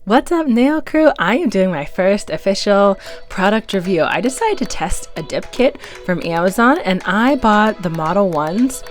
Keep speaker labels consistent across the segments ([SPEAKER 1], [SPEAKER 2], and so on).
[SPEAKER 1] What's up, nail crew? I am doing my first official product review. I decided to test a dip kit from Amazon and I bought the Modelones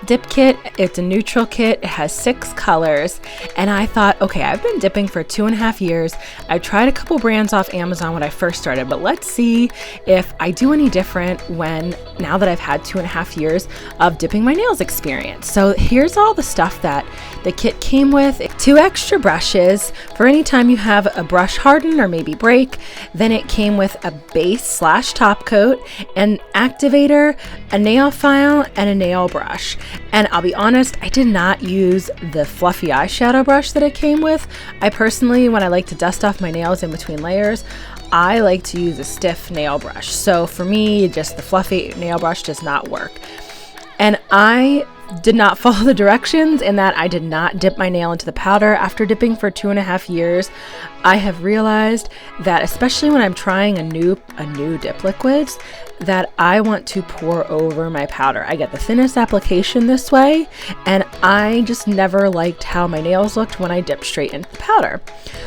[SPEAKER 1] Dip Kit. It's a neutral kit. It has 6 colors. And I thought, okay, I've been dipping for 2.5 years. I tried a couple brands off Amazon when I first started, but let's see if I do any different now that I've had 2.5 years of dipping my nails experience. So here's all the stuff that the kit came with. 2 extra brushes for any time you have a brush harden or maybe break. Then it came with a base / top coat, an activator, a nail file, and a nail brush. And I'll be honest, I did not use the fluffy eyeshadow brush that it came with. I personally, when I like to dust off my nails in between layers, I like to use a stiff nail brush. So for me, just the fluffy nail brush does not work. And I did not follow the directions in that I did not dip my nail into the powder. After dipping for 2.5 years, I have realized that especially when I'm trying a new dip liquids, that I want to pour over my powder. I get the thinnest application this way, and I just never liked how my nails looked when I dipped straight into the powder.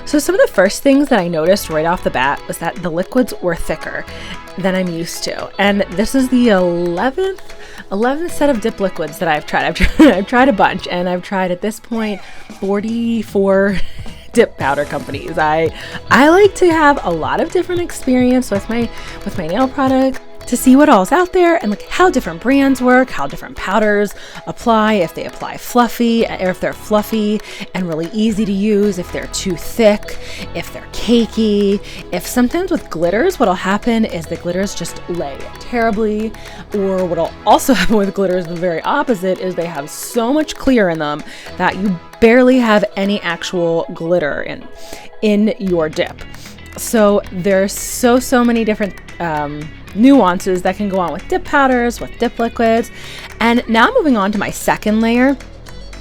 [SPEAKER 1] So some of the first things that I noticed right off the bat was that the liquids were thicker than I'm used to. And this is the 11th set of dip liquids that I've tried. I've tried a bunch, and I've tried at this point 44 dip powder companies. I like to have a lot of different experience with my nail product to see what all's out there and like how different brands work, how different powders apply, if they apply fluffy, or if they're fluffy and really easy to use, if they're too thick, if they're cakey, if sometimes with glitters, what'll happen is the glitters just lay terribly, or what'll also happen with glitters, the very opposite, is they have so much clear in them that you barely have any actual glitter in your dip. So there's so many different nuances that can go on with dip powders, with dip liquids. And now moving on to my second layer.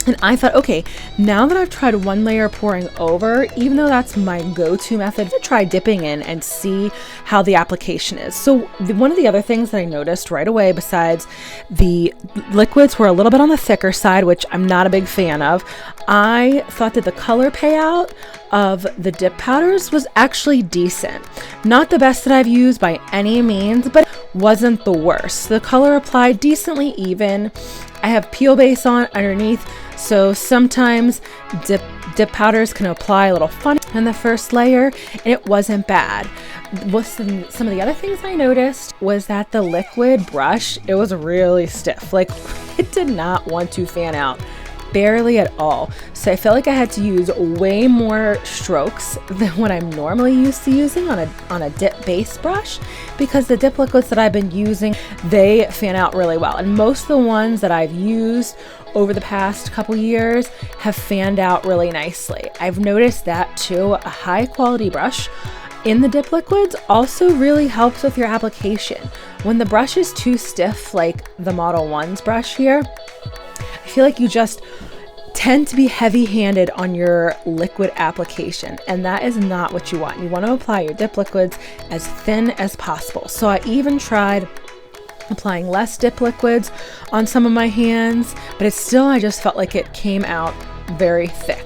[SPEAKER 1] And I thought, okay, now that I've tried one layer pouring over, even though that's my go-to method, to try dipping in and see how the application is. So one of the other things that I noticed right away, besides the liquids were a little bit on the thicker side, which I'm not a big fan of, I thought that the color payout of the dip powders was actually decent. Not the best that I've used by any means, but wasn't the worst. The color applied decently even. I have peel base on underneath, so sometimes dip powders can apply a little funny in the first layer, and it wasn't bad. Some of the other things I noticed was that the liquid brush, it was really stiff. Like, it did not want to fan out. Barely at all. So I felt like I had to use way more strokes than what I'm normally used to using on a dip base brush, because the dip liquids that I've been using, they fan out really well. And most of the ones that I've used over the past couple years have fanned out really nicely. I've noticed that too. A high quality brush in the dip liquids also really helps with your application. When the brush is too stiff, like the Modelones brush here, I feel like you just tend to be heavy-handed on your liquid application, and that is not what you want. You want to apply your dip liquids as thin as possible. So I even tried applying less dip liquids on some of my hands, but I just felt like it came out very thick.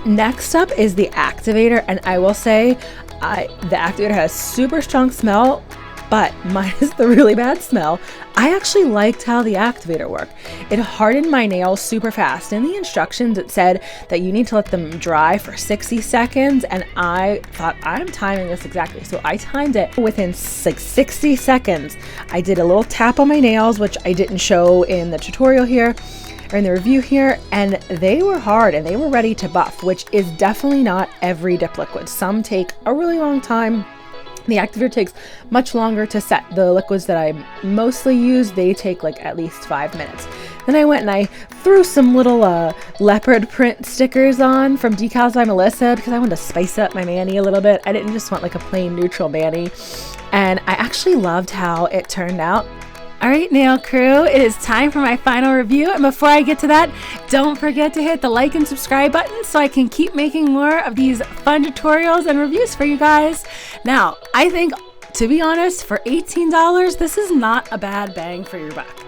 [SPEAKER 1] Next up is the activator, and I will say the activator has super strong smell, but minus the really bad smell. I actually liked how the activator worked. It hardened my nails super fast. In the instructions, it said that you need to let them dry for 60 seconds, and I thought, I'm timing this exactly. So I timed it within 60 seconds. I did a little tap on my nails, which I didn't show in the tutorial here, or in the review here, and they were hard and they were ready to buff, which is definitely not every dip liquid. Some take a really long time. The activator takes much longer to set. The liquids that I mostly use, they take like at least 5 minutes. Then I went and I threw some little leopard print stickers on from Decals by Melissa because I wanted to spice up my mani a little bit. I didn't just want like a plain neutral mani. And I actually loved how it turned out. All right, nail crew, it is time for my final review. And before I get to that, don't forget to hit the like and subscribe button so I can keep making more of these fun tutorials and reviews for you guys. Now, I think, to be honest, for $18, this is not a bad bang for your buck.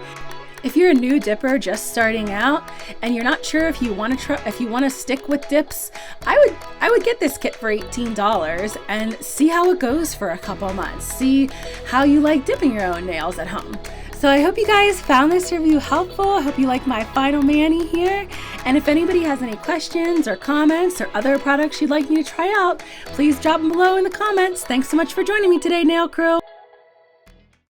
[SPEAKER 1] If you're a new dipper just starting out and you're not sure if you want to stick with dips, I would get this kit for $18 and see how it goes for a couple months. See how you like dipping your own nails at home. So I hope you guys found this review helpful. I hope you like my final mani here. And if anybody has any questions or comments or other products you'd like me to try out, please drop them below in the comments. Thanks so much for joining me today, Nail Crew.